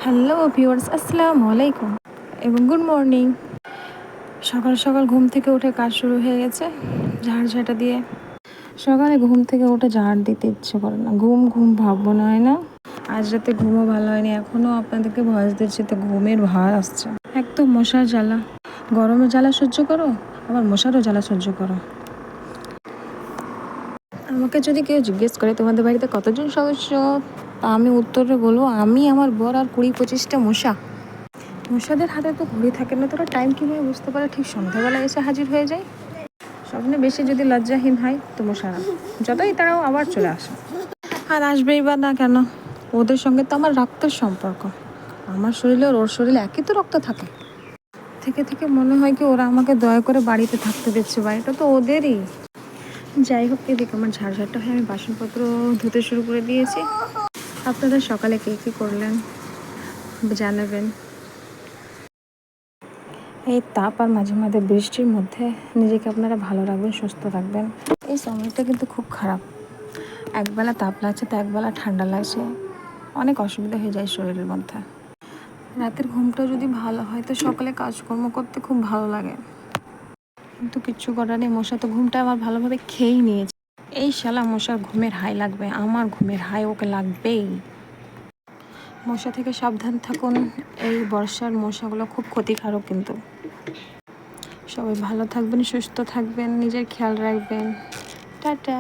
Hello viewers, আসসালামু আলাইকুম এবং গুড মর্নিং। সকাল সকাল ঘুম থেকে উঠে কাজ শুরু হয়ে গেছে ঝাড় দিয়ে। সকালে ঘুম থেকে উঠে ঝাড় দিতে ইচ্ছে করে না, ঘুম ঘুম ভাব মনে হয় না। আজ রাতে ঘুমও ভালো হয়নি, এখনও আপনাদেরকে ভয়েস দিচ্ছি তো ঘুমের ভার আসছে। এক তো মশার জ্বালা, গরমের জ্বালা সহ্য করো, আবার মশারও জ্বালা সহ্য করো। আমাকে যদি কেউ জিজ্ঞেস করে তোমাদের বাড়িতে কতজন সদস্য, তা আমি উত্তরে বলবো আমি, আমার বর আর 20-25টা মশা। মশাদের হাতে তো ঘড়ি থাকে না, তোরা টাইম কীভাবে বুঝতে পারে ঠিক সন্ধ্যাবেলা এসে হাজির হয়ে যায়। স্বপ্নে বেশি যদি লজ্জাহীন হয় তো মশারা যতই তারাও আবার চলে আসে। আর আসবেই বা না কেন, ওদের সঙ্গে তো আমার রক্তের সম্পর্ক। আমার শরীরে আর ওর শরীরে একই তো রক্ত থাকে। থেকে থেকে মনে হয় কি ওরা আমাকে দয়া করে বাড়িতে থাকতে দিচ্ছে, বাড়িটা তো ওদেরই। যাই হোক, এদিকে আমার ঝাড়ঝাড়টা হয়ে আমি বাসনপত্র ধুতে শুরু করে দিয়েছি। আপনারা সকালে কে কী করলেন জানাবেন। এই তাপ আর মাঝে মাঝে বৃষ্টির মধ্যে নিজেকে আপনারা ভালো রাখবেন, সুস্থ রাখবেন। এই সময়টা কিন্তু খুব খারাপ, একবেলা তাপ লাগছে তো একবেলা ঠান্ডা লাগছে, অনেক অসুবিধা হয়ে যায় শরীরের মধ্যে। রাতের ঘুমটা যদি ভালো হয় তো সকালে কাজকর্ম করতে খুব ভালো লাগে, কিন্তু কিচ্ছু করার নেই। মশা তো ঘুমটা আমার ভালোভাবে খেয়েই নিয়েছে। এই শালা মশার ঘুমের হাই লাগবে, আমার ঘুমের হাই ওকে লাগবেই। মশা থেকে সাবধান থাকুন, এই বর্ষার মশাগুলো খুব ক্ষতিকারক কিন্তু। সবাই ভালো থাকবেন, সুস্থ থাকবেন, নিজের খেয়াল রাখবেন। টাটা।